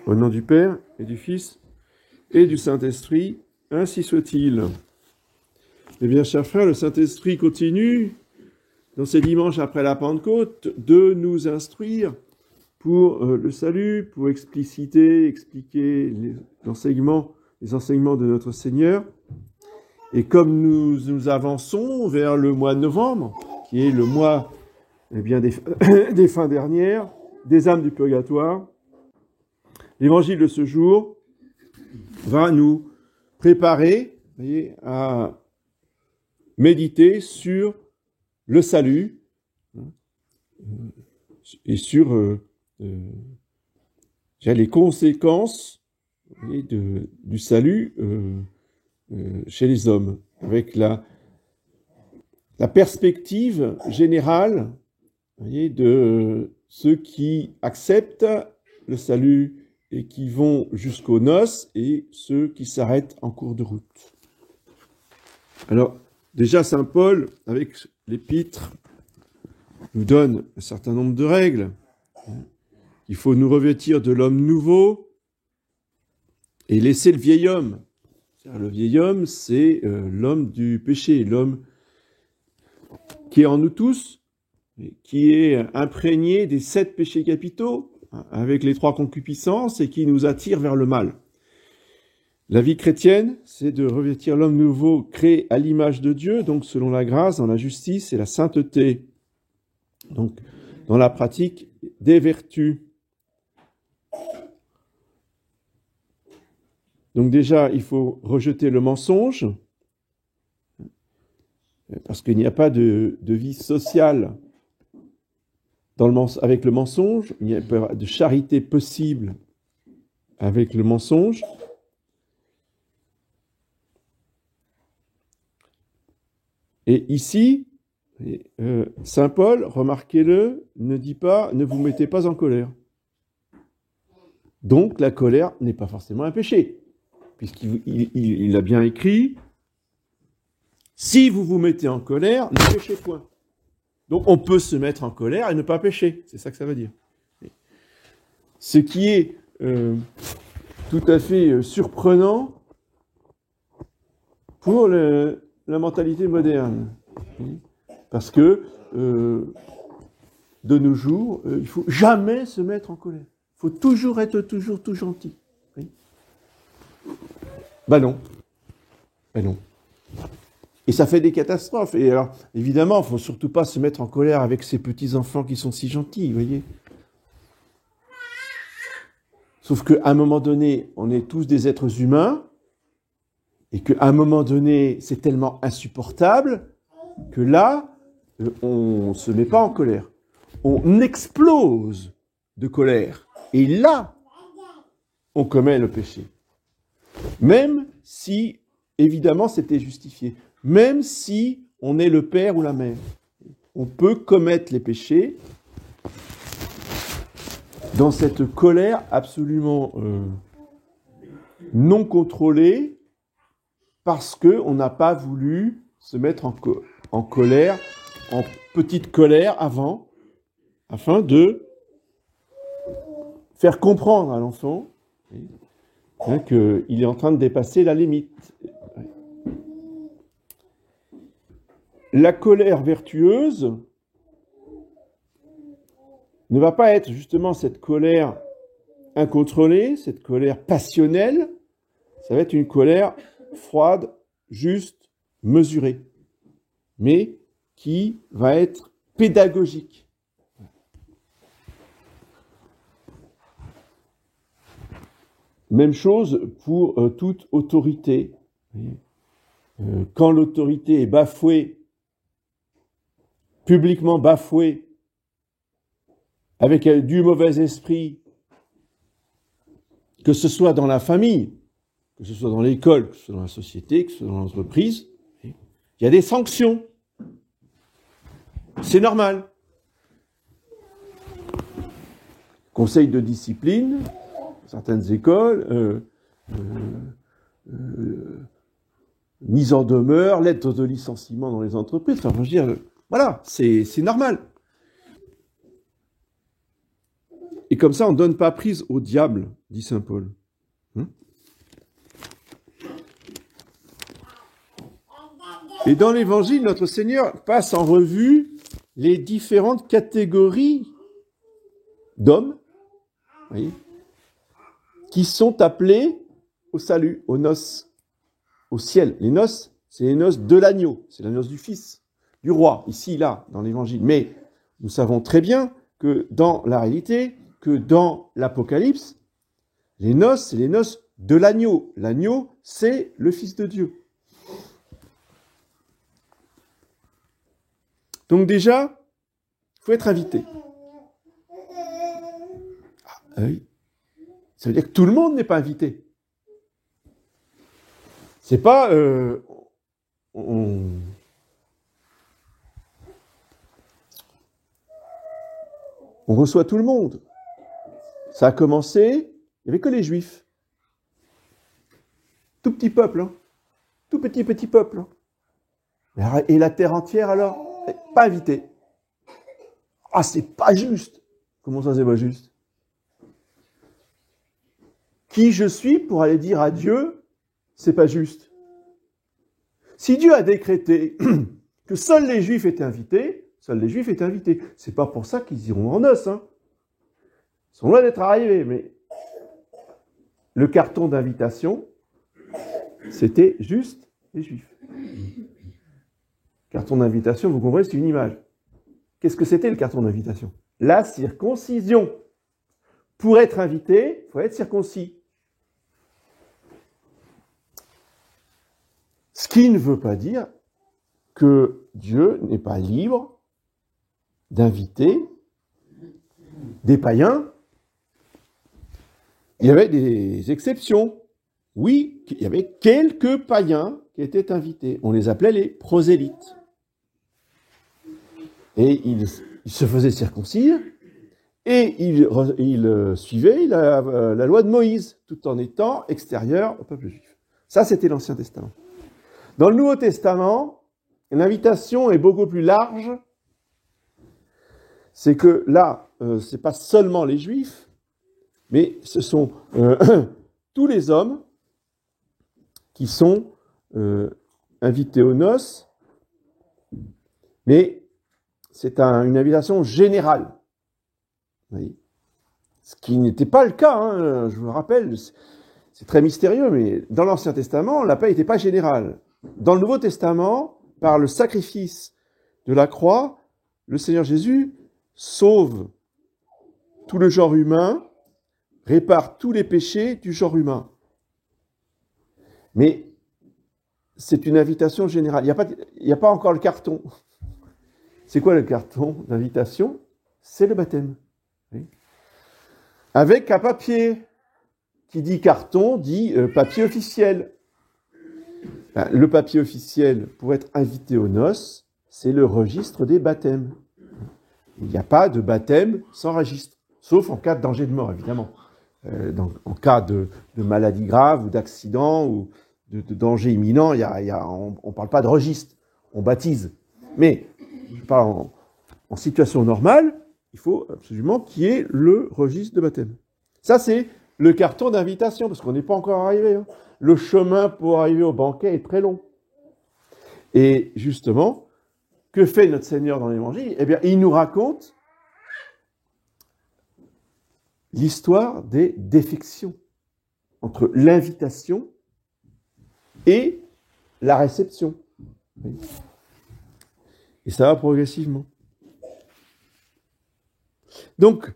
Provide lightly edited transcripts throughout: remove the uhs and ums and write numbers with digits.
Au nom du Père et du Fils et du Saint-Esprit, ainsi soit-il. Eh bien, chers frères, le Saint-Esprit continue, dans ces dimanches après la Pentecôte, de nous instruire pour le salut, pour expliquer les enseignements de notre Seigneur. Et comme nous avançons vers le mois de novembre, qui est le mois des fins dernières, des âmes du purgatoire, l'évangile de ce jour va nous préparer à méditer sur le salut et sur les conséquences du salut chez les hommes, avec la perspective générale de ceux qui acceptent le salut et qui vont jusqu'aux noces et ceux qui s'arrêtent en cours de route. Alors, déjà, saint Paul, avec l'épître, nous donne un certain nombre de règles. Il faut nous revêtir de l'homme nouveau et laisser le vieil homme. Le vieil homme, c'est l'homme du péché, l'homme qui est en nous tous, qui est imprégné des 7 péchés capitaux, avec les 3 concupiscences, et qui nous attire vers le mal. La vie chrétienne, c'est de revêtir l'homme nouveau créé à l'image de Dieu, donc selon la grâce, dans la justice et la sainteté, donc dans la pratique des vertus. Donc déjà, il faut rejeter le mensonge, parce qu'il n'y a pas de vie sociale avec le mensonge, il n'y a pas de charité possible avec le mensonge. Et ici, saint Paul, remarquez-le, ne dit pas « ne vous mettez pas en colère ». Donc la colère n'est pas forcément un péché, puisqu'il a bien écrit « si vous vous mettez en colère, ne péchez point ». Donc on peut se mettre en colère et ne pas pécher, c'est ça que ça veut dire. Ce qui est tout à fait surprenant pour la mentalité moderne. Parce que de nos jours, il ne faut jamais se mettre en colère. Il faut toujours être tout gentil. Ben non. Et ça fait des catastrophes. Et alors, évidemment, il ne faut surtout pas se mettre en colère avec ces petits-enfants qui sont si gentils, vous voyez. Sauf qu'à un moment donné, on est tous des êtres humains, et qu'à un moment donné, c'est tellement insupportable, que là, on ne se met pas en colère. On explose de colère. Et là, on commet le péché. Même si, évidemment, c'était justifié. Même si on est le père ou la mère. On peut commettre les péchés dans cette colère absolument non contrôlée parce qu'on n'a pas voulu se mettre en colère, en petite colère avant, afin de faire comprendre à l'enfant qu'il est en train de dépasser la limite. La colère vertueuse ne va pas être justement cette colère incontrôlée, cette colère passionnelle, ça va être une colère froide, juste, mesurée, mais qui va être pédagogique. Même chose pour toute autorité. Quand l'autorité est bafouée, publiquement bafouée, avec du mauvais esprit, que ce soit dans la famille, que ce soit dans l'école, que ce soit dans la société, que ce soit dans l'entreprise, il y a des sanctions. C'est normal. Conseil de discipline, certaines écoles, mise en demeure, lettre de licenciement dans les entreprises, enfin, je veux dire, voilà, c'est normal. Et comme ça, on ne donne pas prise au diable, dit saint Paul. Et dans l'Évangile, notre Seigneur passe en revue les différentes catégories d'hommes, voyez, qui sont appelés au salut, aux noces, au ciel. Les noces, c'est les noces de l'agneau, c'est la noce du Fils, du roi, ici, là, dans l'Évangile. Mais nous savons très bien que dans la réalité, que dans l'Apocalypse, les noces, c'est les noces de l'agneau. L'agneau, c'est le Fils de Dieu. Donc déjà, il faut être invité. Ah oui. Ça veut dire que tout le monde n'est pas invité. C'est pas... on reçoit tout le monde. Ça a commencé, il n'y avait que les Juifs. Tout petit peuple, hein. Tout petit peuple. Hein. Et la terre entière alors, pas invitée. Ah, c'est pas juste. Comment ça, c'est pas juste? Qui je suis pour aller dire à Dieu, c'est pas juste. Si Dieu a décrété que seuls les Juifs étaient invités, seuls les Juifs étaient invités. C'est pas pour ça qu'ils iront en noces, hein. Ils sont loin d'être arrivés, mais le carton d'invitation, c'était juste les Juifs. Carton d'invitation, vous comprenez, c'est une image. Qu'est-ce que c'était le carton d'invitation? La circoncision. Pour être invité, il faut être circoncis. Ce qui ne veut pas dire que Dieu n'est pas libre d'inviter des païens. Il y avait des exceptions. Oui, il y avait quelques païens qui étaient invités. On les appelait les prosélytes. Et ils se faisaient circoncire et ils suivaient la loi de Moïse, tout en étant extérieurs au peuple juif. Ça, c'était l'Ancien Testament. Dans le Nouveau Testament, l'invitation est beaucoup plus large. C'est que là, c'est pas seulement les Juifs, mais ce sont tous les hommes qui sont invités aux noces, mais c'est une invitation générale. Vous voyez, ce qui n'était pas le cas, hein, je vous le rappelle, c'est très mystérieux, mais dans l'Ancien Testament, l'appel n'était pas général. Dans le Nouveau Testament, par le sacrifice de la croix, le Seigneur Jésus sauve tout le genre humain, répare tous les péchés du genre humain. Mais c'est une invitation générale. Il n'y a pas encore le carton. C'est quoi le carton d'invitation? C'est le baptême. Oui. Avec un papier. Qui dit carton, dit papier officiel. Le papier officiel, pour être invité aux noces, c'est le registre des baptêmes. Il n'y a pas de baptême sans registre, sauf en cas de danger de mort, évidemment. En cas de maladie grave ou d'accident ou de danger imminent, on ne parle pas de registre, on baptise. Mais je parle en situation normale, il faut absolument qu'il y ait le registre de baptême. Ça, c'est le carton d'invitation, parce qu'on n'est pas encore arrivé. Hein. Le chemin pour arriver au banquet est très long. Et justement, que fait notre Seigneur dans l'Évangile? Eh bien, il nous raconte l'histoire des défections entre l'invitation et la réception. Et ça va progressivement. Donc,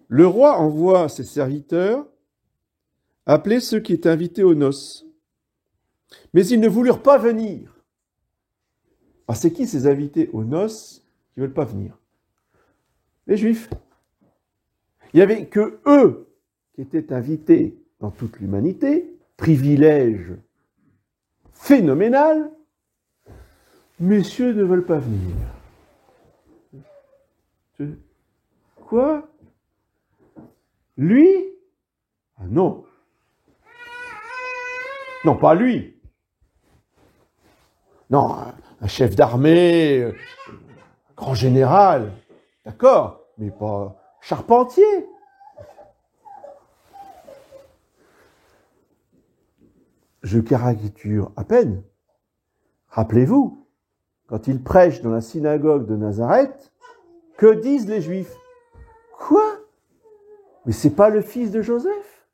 le roi envoie ses serviteurs appeler ceux qui étaient invités aux noces. Mais ils ne voulurent pas venir. Alors, c'est qui ces invités aux noces qui ne veulent pas venir? Les Juifs. Il n'y avait que eux qui étaient invités dans toute l'humanité, privilège phénoménal. Messieurs ne veulent pas venir. Quoi? Lui? Ah non. Non, pas lui. Non, un chef d'armée, un grand général, d'accord, mais pas charpentier. je caricature à peine. Rappelez-vous, quand il prêche dans la synagogue de Nazareth, que disent les Juifs? Quoi? Mais c'est pas le fils de Joseph?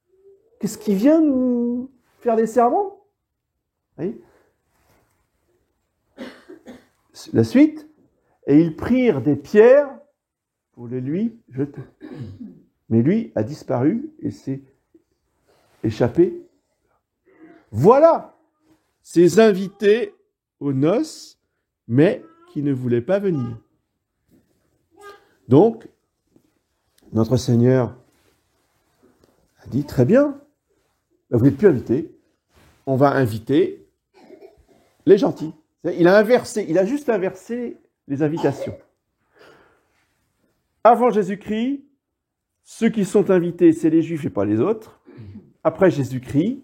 Qu'est-ce qui vient nous faire des sermons? Oui. La suite, et ils prirent des pierres pour les lui jeter. Mais lui a disparu et s'est échappé. Voilà ces invités aux noces, mais qui ne voulaient pas venir. Donc, notre Seigneur a dit, très bien, vous n'êtes plus invités, on va inviter les gentils. Il a juste inversé les invitations. Avant Jésus-Christ, ceux qui sont invités, c'est les Juifs et pas les autres. Après Jésus-Christ,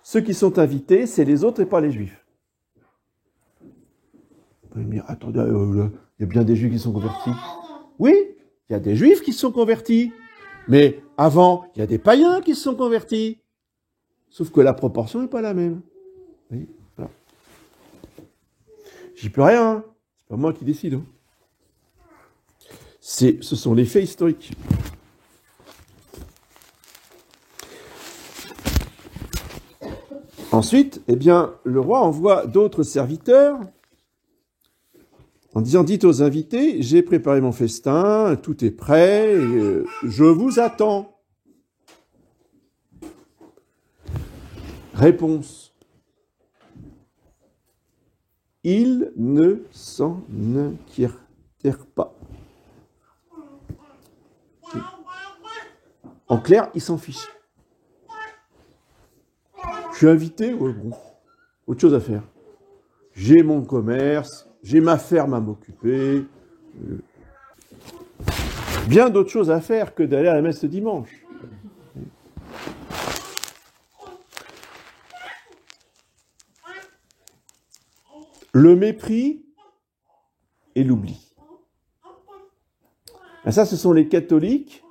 ceux qui sont invités, c'est les autres et pas les Juifs. Vous pouvez me dire, attendez, il y a bien des Juifs qui sont convertis. Oui, il y a des Juifs qui se sont convertis. Mais avant, il y a des païens qui se sont convertis. Sauf que la proportion n'est pas la même. Oui, voilà. J'y peux rien, hein. C'est pas moi qui décide. Hein. Ce sont les faits historiques. Ensuite, eh bien, le roi envoie d'autres serviteurs en disant, dites aux invités, j'ai préparé mon festin, tout est prêt, je vous attends. Réponse. Ils ne s'en inquiétèrent pas. En clair, ils s'en fichent. Je suis invité, ouais, bon, autre chose à faire. J'ai mon commerce, j'ai ma ferme à m'occuper. Bien d'autres choses à faire que d'aller à la messe ce dimanche. Le mépris et l'oubli. Et ça, ce sont les catholiques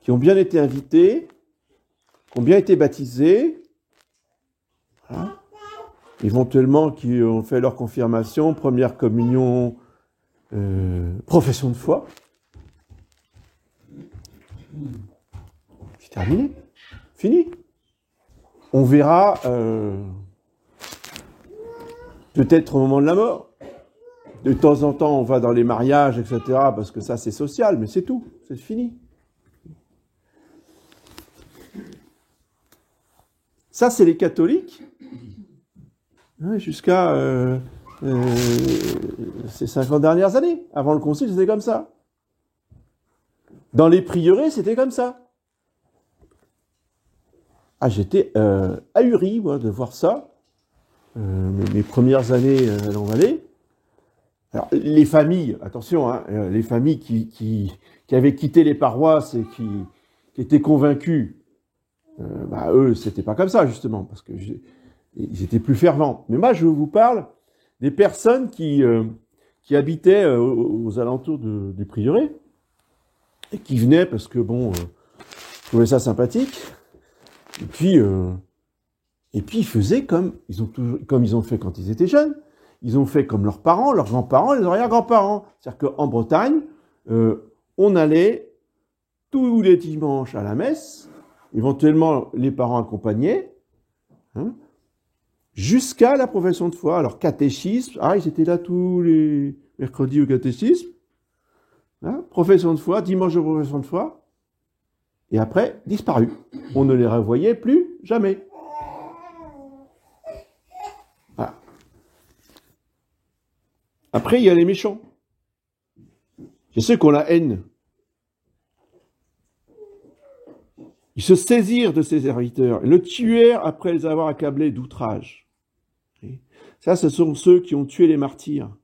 qui ont bien été invités, qui ont bien été baptisés, voilà. Éventuellement qui ont fait leur confirmation, première communion, profession de foi. C'est terminé, fini. On verra peut-être au moment de la mort. De temps en temps, on va dans les mariages, etc., parce que ça, c'est social, mais c'est tout, c'est fini. Ça, c'est les catholiques, jusqu'à ces 50 dernières années. Avant le concile, c'était comme ça. Dans les prieurés, c'était comme ça. Ah, j'étais ahuri, moi, de voir ça. Mes premières années à l'Envalée. Alors, les familles, attention, hein, les familles qui avaient quitté les paroisses et qui étaient convaincus, eux, c'était pas comme ça, justement, parce que ils étaient plus fervents. Mais moi, je vous parle des personnes qui habitaient aux alentours du prieuré et qui venaient parce que, bon, je trouvais ça sympathique. Et puis ils faisaient comme ils ont fait quand ils étaient jeunes. Ils ont fait comme leurs parents, leurs grands-parents, les arrière-grands-parents. C'est-à-dire qu'en Bretagne, on allait tous les dimanches à la messe, éventuellement les parents accompagnaient, hein, jusqu'à la profession de foi. Alors, catéchisme, ils étaient là tous les mercredis au catéchisme, hein, profession de foi, dimanche de profession de foi, et après, disparu. On ne les revoyait plus jamais. Voilà. Après, il y a les méchants. C'est ceux qui ont la haine. Ils se saisirent de ses serviteurs, le tuèrent après les avoir accablés d'outrage. Ça, ce sont ceux qui ont tué les martyrs.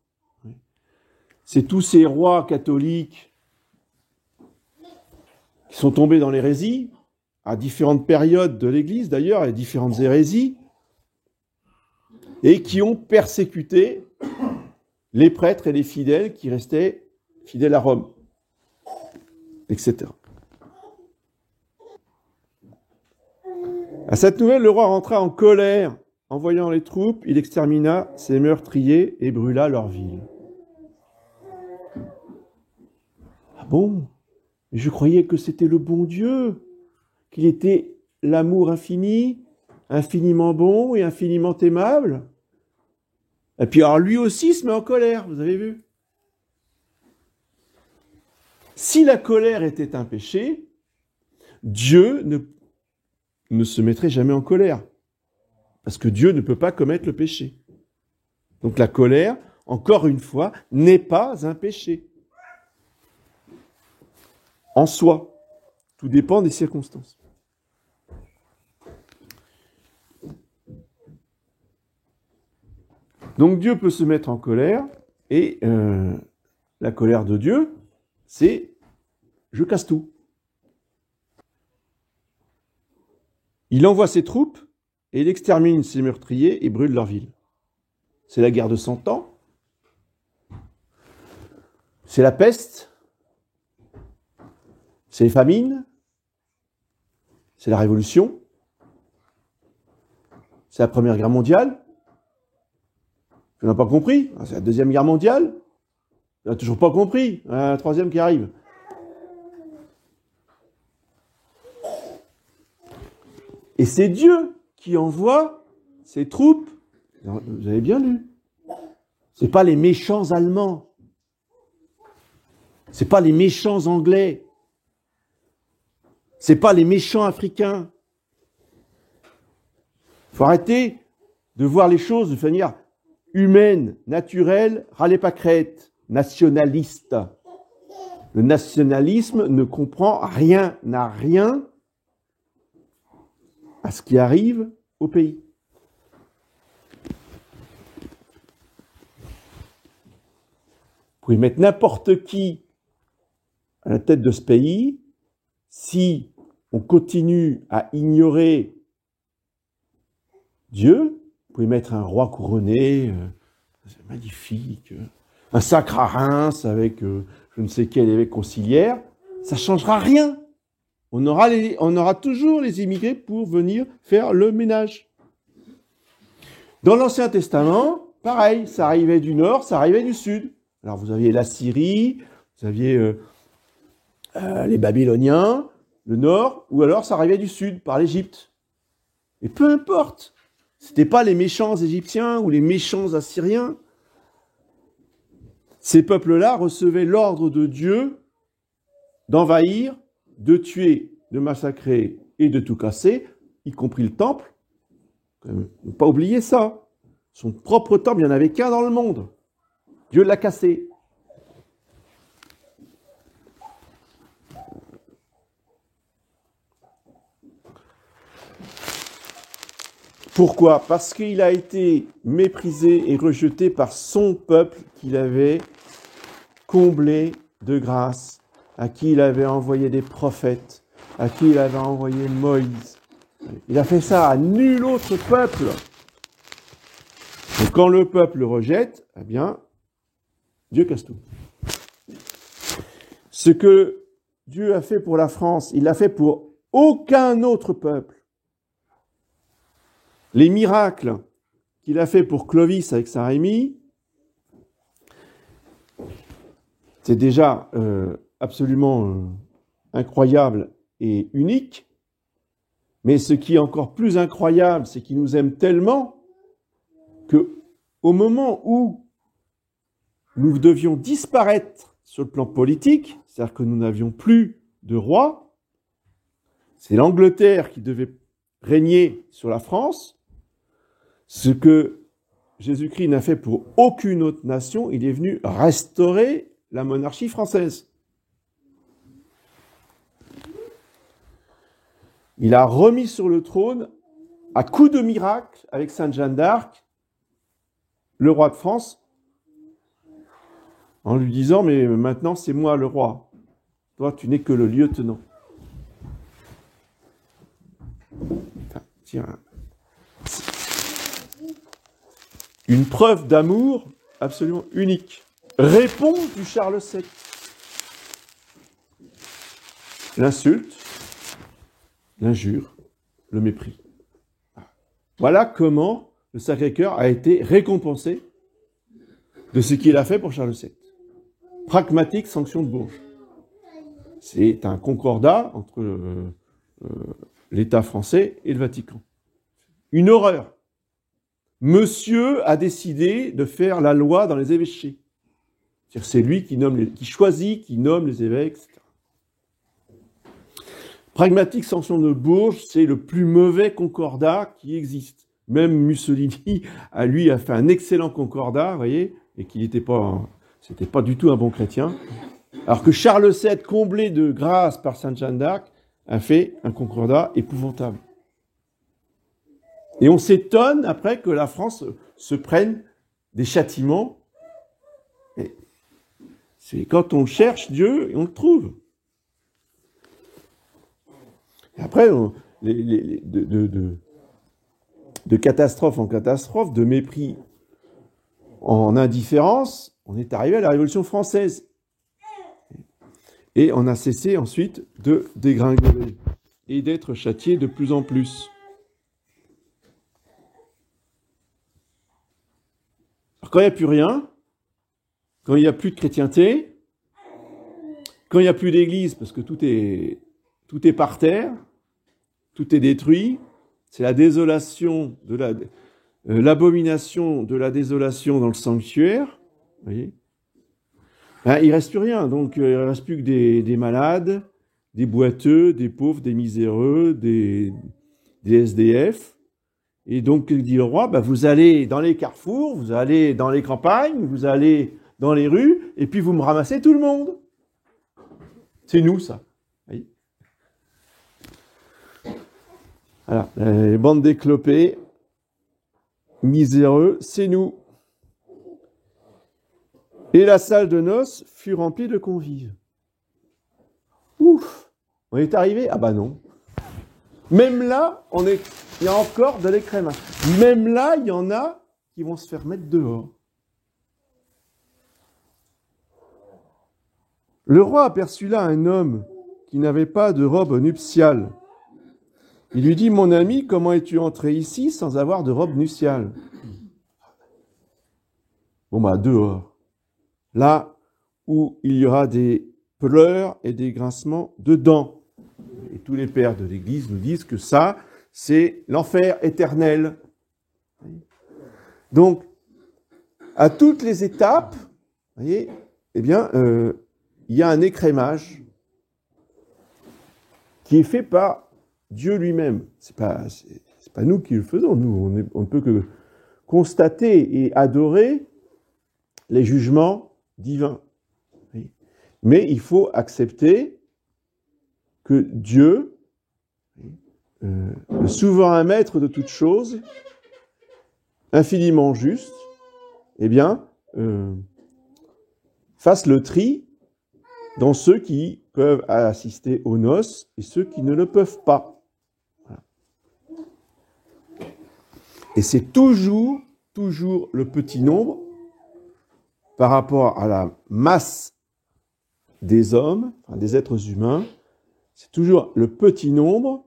C'est tous ces rois catholiques qui sont tombés dans l'hérésie, à différentes périodes de l'Église d'ailleurs, à différentes hérésies, et qui ont persécuté les prêtres et les fidèles qui restaient fidèles à Rome, etc. À cette nouvelle, le roi rentra en colère. En voyant les troupes, il extermina ses meurtriers et brûla leur ville. Ah bon? Mais je croyais que c'était le bon Dieu, qu'il était l'amour infini, infiniment bon et infiniment aimable. Et puis alors lui aussi se met en colère, vous avez vu? Si la colère était un péché, Dieu ne se mettrait jamais en colère. Parce que Dieu ne peut pas commettre le péché. Donc la colère, encore une fois, n'est pas un péché. En soi, tout dépend des circonstances. Donc Dieu peut se mettre en colère, et la colère de Dieu, c'est « je casse tout ». Il envoie ses troupes, et il extermine ses meurtriers et brûle leur ville. C'est la guerre de 100 ans, c'est la peste, c'est les famines, c'est la Révolution, c'est la Première Guerre mondiale. Tu n'as pas compris? C'est la Deuxième Guerre mondiale. Tu n'as toujours pas compris. La troisième qui arrive. Et c'est Dieu qui envoie ses troupes. Vous avez bien lu. C'est pas les méchants Allemands. C'est pas les méchants Anglais. C'est pas les méchants Africains. Il faut arrêter de voir les choses de manière humaine, naturelle, râlez pas crête, nationaliste. Le nationalisme ne comprend rien, n'a rien à ce qui arrive au pays. Vous pouvez mettre n'importe qui à la tête de ce pays, si on continue à ignorer Dieu, vous pouvez mettre un roi couronné, c'est magnifique, un sacre à Reims avec je ne sais quel évêque conciliaire, ça ne changera rien. On aura toujours les immigrés pour venir faire le ménage. Dans l'Ancien Testament, pareil, ça arrivait du nord, ça arrivait du sud. Alors vous aviez la Syrie, vous aviez les Babyloniens, le nord, ou alors ça arrivait du sud, par l'Égypte. Et peu importe, c'était pas les méchants Égyptiens ou les méchants Assyriens. Ces peuples-là recevaient l'ordre de Dieu d'envahir, de tuer, de massacrer et de tout casser, y compris le temple. Ne pas oublier ça. Son propre temple, il n'y en avait qu'un dans le monde. Dieu l'a cassé. Pourquoi? Parce qu'il a été méprisé et rejeté par son peuple qu'il avait comblé de grâce, à qui il avait envoyé des prophètes, à qui il avait envoyé Moïse. Il a fait ça à nul autre peuple. Donc quand le peuple le rejette, eh bien, Dieu casse tout. Ce que Dieu a fait pour la France, il l'a fait pour aucun autre peuple. Les miracles qu'il a fait pour Clovis avec Saint-Rémy, c'est déjà absolument incroyable et unique. Mais ce qui est encore plus incroyable, c'est qu'il nous aime tellement que au moment où nous devions disparaître sur le plan politique, c'est-à-dire que nous n'avions plus de roi, c'est l'Angleterre qui devait régner sur la France. Ce que Jésus-Christ n'a fait pour aucune autre nation, il est venu restaurer la monarchie française. Il a remis sur le trône, à coup de miracle, avec Sainte Jeanne d'Arc, le roi de France, en lui disant « Mais maintenant, c'est moi le roi. Toi, tu n'es que le lieutenant. » Tiens. Une preuve d'amour absolument unique. Réponse du Charles VII. L'insulte, l'injure, le mépris. Voilà comment le Sacré-Cœur a été récompensé de ce qu'il a fait pour Charles VII. Pragmatique sanction de Bourges. C'est un concordat entre l'État français et le Vatican. Une horreur. Monsieur a décidé de faire la loi dans les évêchés. C'est lui qui choisit, qui nomme les évêques, etc. Pragmatique sanction de Bourges, c'est le plus mauvais concordat qui existe. Même Mussolini, a fait un excellent concordat, vous voyez, et c'était pas du tout un bon chrétien. Alors que Charles VII, comblé de grâce par Sainte Jeanne d'Arc, a fait un concordat épouvantable. Et on s'étonne après que la France se prenne des châtiments. Et c'est quand on cherche Dieu, on le trouve. Et après, de catastrophe en catastrophe, de mépris en indifférence, on est arrivé à la Révolution française. Et on a cessé ensuite de dégringoler et d'être châtié de plus en plus. Alors quand il n'y a plus rien, quand il n'y a plus de chrétienté, quand il n'y a plus d'église, parce que tout est par terre, tout est détruit, c'est la désolation, l'abomination de la désolation dans le sanctuaire, vous voyez. Ben, il ne reste plus rien, donc il ne reste plus que des malades, des boiteux, des pauvres, des miséreux, des SDF. Et donc, dit le roi, ben, vous allez dans les carrefours, vous allez dans les campagnes, vous allez dans les rues, et puis vous me ramassez tout le monde. C'est nous, ça. Vous voyez. Voilà, les bandes d'éclopés, miséreux, c'est nous. Et la salle de noces fut remplie de convives. Ouf! On est arrivé? Ah bah non. Même là, il y a encore de l'écrémage. Même là, il y en a qui vont se faire mettre dehors. Le roi aperçut là un homme qui n'avait pas de robe nuptiale. Il lui dit, mon ami, comment es-tu entré ici sans avoir de robe nuptiale? Bon bah dehors. Là où il y aura des pleurs et des grincements de dents. Et tous les pères de l'Église nous disent que ça, c'est l'enfer éternel. Donc, à toutes les étapes, vous voyez, eh bien, il y a un écrémage qui est fait par Dieu lui-même. C'est pas nous qui le faisons. Nous, on ne peut que constater et adorer les jugements divins. Mais il faut accepter que Dieu, le souverain maître de toutes choses, infiniment juste, eh bien, fasse le tri dans ceux qui peuvent assister aux noces et ceux qui ne le peuvent pas. Voilà. Et c'est toujours le petit nombre par rapport à la masse des hommes, enfin des êtres humains, c'est toujours le petit nombre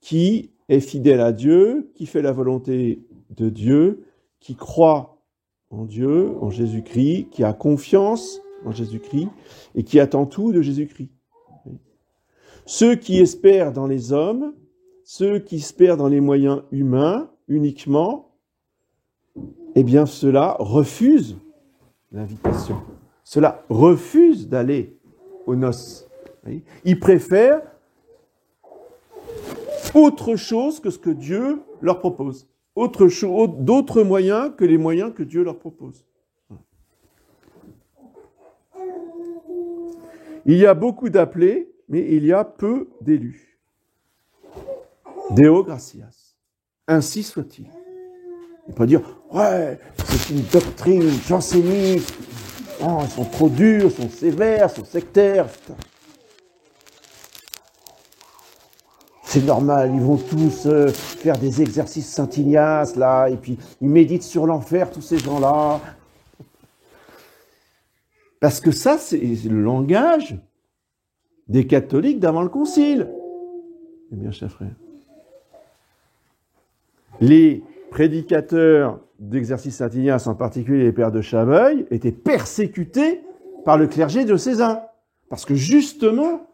qui est fidèle à Dieu, qui fait la volonté de Dieu, qui croit en Dieu, en Jésus-Christ, qui a confiance en Jésus-Christ et qui attend tout de Jésus-Christ. Ceux qui espèrent dans les hommes, ceux qui espèrent dans les moyens humains uniquement, eh bien ceux-là refusent l'invitation. Ceux-là refusent d'aller aux noces. Ils préfèrent autre chose que ce que Dieu leur propose. D'autres moyens que les moyens que Dieu leur propose. Il y a beaucoup d'appelés, mais il y a peu d'élus. Deo gratias. Ainsi soit-il. Il ne faut pas dire, ouais, c'est une doctrine janséniste. Oh, ils sont trop durs, ils sont sévères, ils sont sectaires. Putain. C'est normal, ils vont tous faire des exercices Saint-Ignace, là, et puis ils méditent sur l'enfer, tous ces gens-là. Parce que ça, c'est le langage des catholiques d'avant le concile. Eh bien, chers frères. Les prédicateurs d'exercice Saint-Ignace, en particulier les pères de Chaveuil, étaient persécutés par le clergé diocésain. Parce que justement,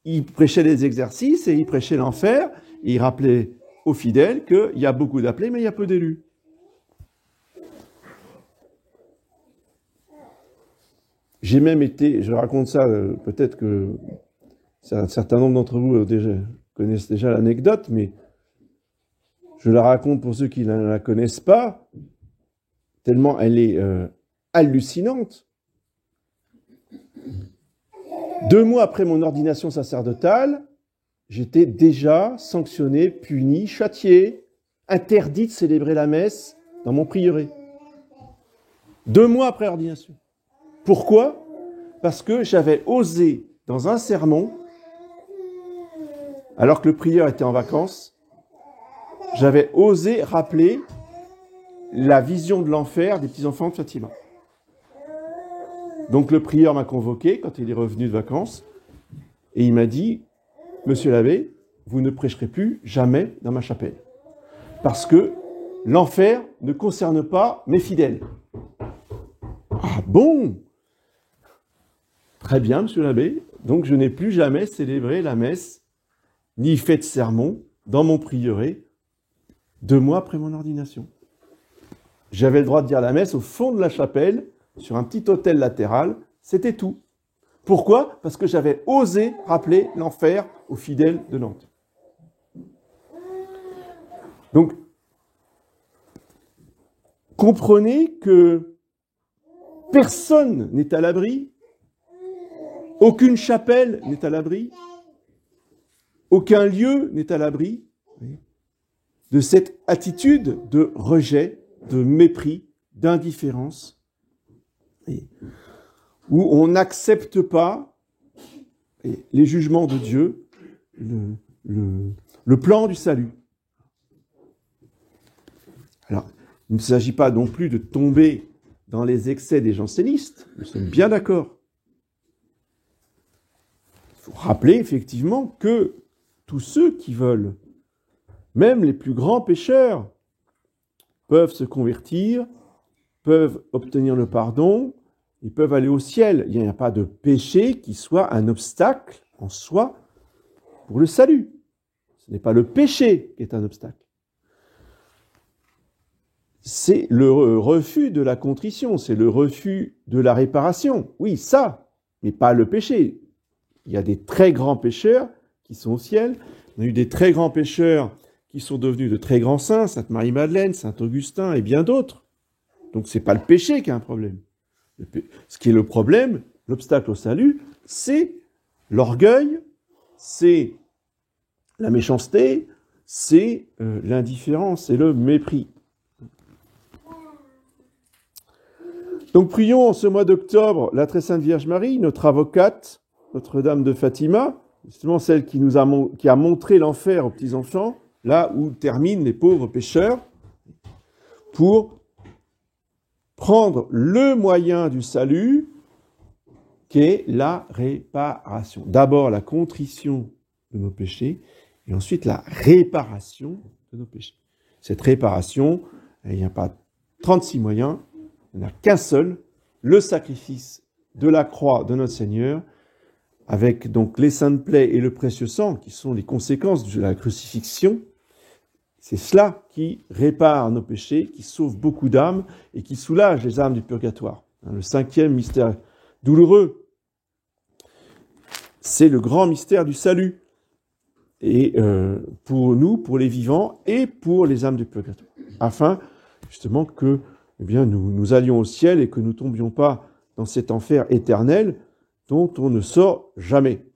ils prêchaient les exercices et ils prêchaient l'enfer, et ils rappelaient aux fidèles qu'il y a beaucoup d'appelés, mais il y a peu d'élus. J'ai même été, je raconte ça, peut-être que un certain nombre d'entre vous connaissent déjà l'anecdote, mais je la raconte pour ceux qui ne la connaissent pas, tellement elle est hallucinante. 2 mois après mon ordination sacerdotale, j'étais déjà sanctionné, puni, châtié, interdit de célébrer la messe dans mon prieuré. 2 mois après l'ordination. Pourquoi ? Parce que j'avais osé, dans un sermon, alors que le prieur était en vacances, j'avais osé rappeler la vision de l'enfer des petits-enfants de Fatima. Donc le prieur m'a convoqué quand il est revenu de vacances et il m'a dit « Monsieur l'abbé, vous ne prêcherez plus jamais dans ma chapelle parce que l'enfer ne concerne pas mes fidèles. » Ah bon ? Très bien, monsieur l'abbé. Donc je n'ai plus jamais célébré la messe ni fait de sermon dans mon prieuré 2 mois après mon ordination. J'avais le droit de dire la messe au fond de la chapelle, sur un petit autel latéral, c'était tout. Pourquoi ? Parce que j'avais osé rappeler l'enfer aux fidèles de Nantes. Donc, comprenez que personne n'est à l'abri, aucune chapelle n'est à l'abri, aucun lieu n'est à l'abri de cette attitude de rejet, de mépris, d'indifférence, où on n'accepte pas les jugements de Dieu, le plan du salut. Alors, il ne s'agit pas non plus de tomber dans les excès des jansénistes, nous sommes bien d'accord. Il faut rappeler effectivement que tous ceux qui veulent, même les plus grands pécheurs, peuvent se convertir, peuvent obtenir le pardon, ils peuvent aller au ciel. Il n'y a pas de péché qui soit un obstacle en soi pour le salut. Ce n'est pas le péché qui est un obstacle. C'est le refus de la contrition, c'est le refus de la réparation. Oui, ça, mais pas le péché. Il y a des très grands pécheurs qui sont au ciel. On a eu des très grands pécheurs qui sont devenus de très grands saints, Sainte Marie-Madeleine, Saint Augustin et bien d'autres. Donc ce n'est pas le péché qui a un problème. Ce qui est le problème, l'obstacle au salut, c'est l'orgueil, c'est la méchanceté, c'est l'indifférence et le mépris. Donc prions en ce mois d'octobre la très sainte Vierge Marie, notre avocate, Notre-Dame de Fatima, justement celle qui a montré l'enfer aux petits-enfants, là où terminent les pauvres pécheurs, pour prendre le moyen du salut qui est la réparation. D'abord la contrition de nos péchés et ensuite la réparation de nos péchés. Cette réparation, il n'y a pas 36 moyens, il n'y en a qu'un seul, le sacrifice de la croix de notre Seigneur, avec donc les saintes plaies et le précieux sang, qui sont les conséquences de la crucifixion. C'est cela qui répare nos péchés, qui sauve beaucoup d'âmes et qui soulage les âmes du purgatoire. Le 5e mystère douloureux, c'est le grand mystère du salut. Et pour nous, pour les vivants et pour les âmes du purgatoire. Afin, justement, que nous allions au ciel et que nous ne tombions pas dans cet enfer éternel dont on ne sort jamais.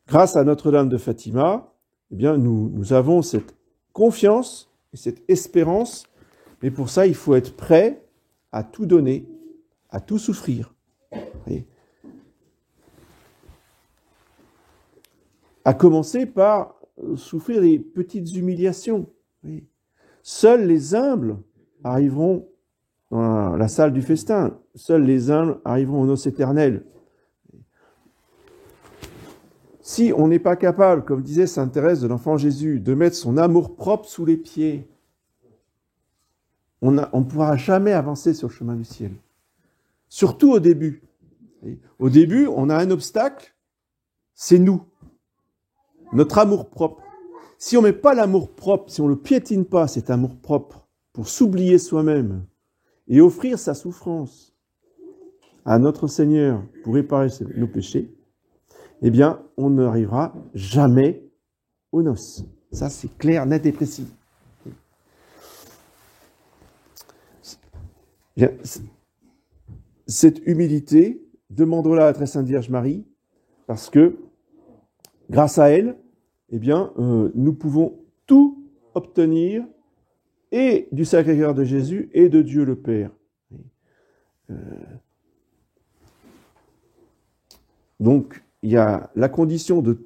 Grâce à Notre-Dame de Fatima, nous avons cette confiance et cette espérance, mais pour ça, il faut être prêt à tout donner, à tout souffrir. Voyez, à commencer par souffrir des petites humiliations. Voyez. Seuls les humbles arriveront dans la salle du festin. Seuls les humbles arriveront aux noces éternelles. Si on n'est pas capable, comme disait sainte Thérèse de l'Enfant Jésus, de mettre son amour-propre sous les pieds, on ne pourra jamais avancer sur le chemin du ciel. Surtout au début. Au début, on a un obstacle, c'est nous. Notre amour-propre. Si on ne met pas l'amour-propre, si on ne le piétine pas, cet amour-propre, pour s'oublier soi-même et offrir sa souffrance à notre Seigneur pour réparer nos péchés, eh bien, on n'arrivera jamais aux noces. Ça, c'est clair, net et précis. Cette humilité, demandons-la à la très sainte Vierge Marie, parce que, grâce à elle, eh bien, nous pouvons tout obtenir, et du Sacré-Cœur de Jésus, et de Dieu le Père. Donc, il y a la condition de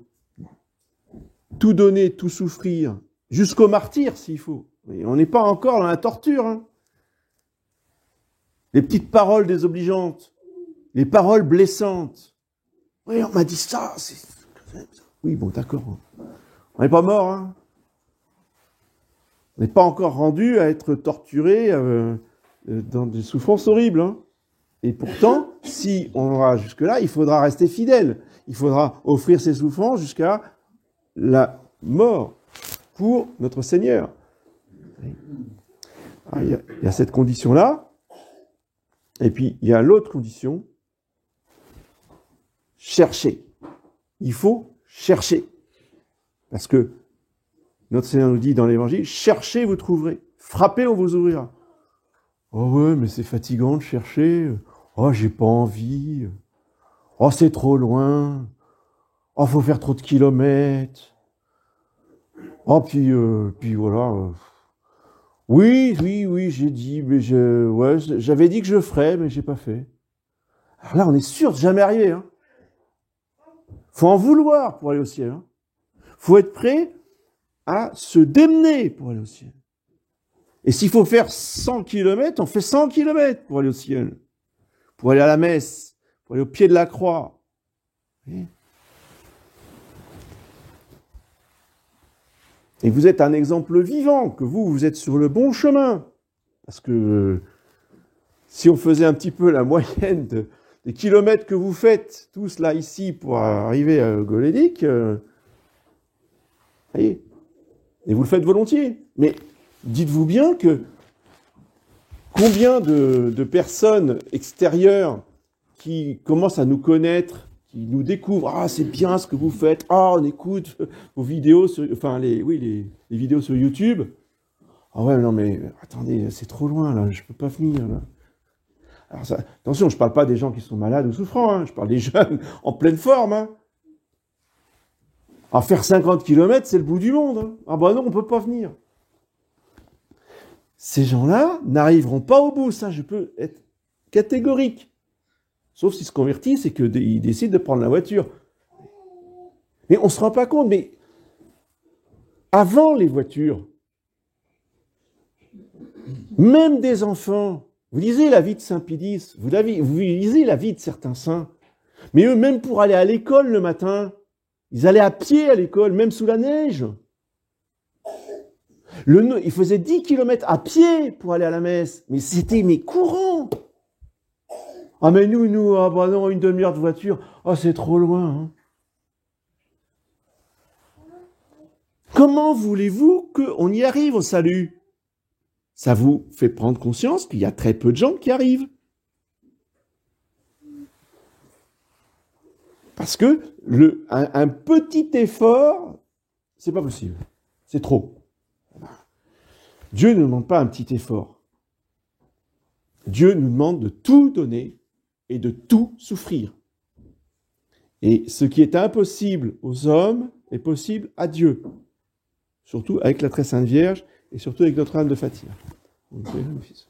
tout donner, tout souffrir, jusqu'au martyr, s'il faut. Et on n'est pas encore dans la torture, hein. Les petites paroles désobligeantes, les paroles blessantes. Oui, on m'a dit ça. Oui, bon, d'accord. On n'est pas mort, hein. On n'est pas encore rendu à être torturé dans des souffrances horribles, hein. Et pourtant, si on va jusque-là, il faudra rester fidèle. Il faudra offrir ses souffrances jusqu'à la mort pour notre Seigneur. Alors, il y a cette condition-là. Et puis, il y a l'autre condition. Chercher. Il faut chercher. Parce que notre Seigneur nous dit dans l'Évangile, cherchez, vous trouverez. Frappez, on vous ouvrira. Oh ouais, mais c'est fatigant de chercher. Oh, j'ai pas envie. Oh, c'est trop loin. Oh, faut faire trop de kilomètres. Oh, puis voilà. Oui, j'ai dit, mais j'avais dit que je ferais, mais j'ai pas fait. Alors là, on est sûr de jamais arriver, hein. Faut en vouloir pour aller au ciel, hein. Faut être prêt à se démener pour aller au ciel. Et s'il faut faire 100 km, on fait 100 km pour aller au ciel. Pour aller à la messe, pour aller au pied de la croix. Et vous êtes un exemple vivant, que vous êtes sur le bon chemin. Parce que si on faisait un petit peu la moyenne des kilomètres que vous faites, tous là, ici, pour arriver à Golédic, voyez, et vous le faites volontiers. Mais dites-vous bien que combien de personnes extérieures qui commencent à nous connaître, qui nous découvrent, ah, c'est bien ce que vous faites, ah, on écoute vos vidéos, les vidéos sur YouTube. Ah ouais, non mais attendez, c'est trop loin là, je peux pas venir là. Alors ça, attention, je parle pas des gens qui sont malades ou souffrants, hein, je parle des jeunes en pleine forme, hein. À faire 50 km, c'est le bout du monde, hein. Ah bah non, on peut pas venir. Ces gens-là n'arriveront pas au bout, ça je peux être catégorique. Sauf s'ils se convertissent et qu'ils décident de prendre la voiture. Mais on ne se rend pas compte, mais avant les voitures, même des enfants, vous lisez la vie de Saint Pédis, vous lisez la vie de certains saints, mais eux, même pour aller à l'école le matin, ils allaient à pied à l'école, même sous la neige. Ils faisaient 10 km à pied pour aller à la messe, mais c'était courant. Ah mais nous, ah bah non, une demi-heure de voiture, ah c'est trop loin, hein. Comment voulez-vous qu'on y arrive au salut? Ça vous fait prendre conscience qu'il y a très peu de gens qui arrivent. Parce que un petit effort, c'est pas possible. C'est trop. Dieu ne nous demande pas un petit effort. Dieu nous demande de tout donner et de tout souffrir. Et ce qui est impossible aux hommes est possible à Dieu. Surtout avec la très sainte Vierge et surtout avec Notre-Dame de Fatima. Donc, Fils.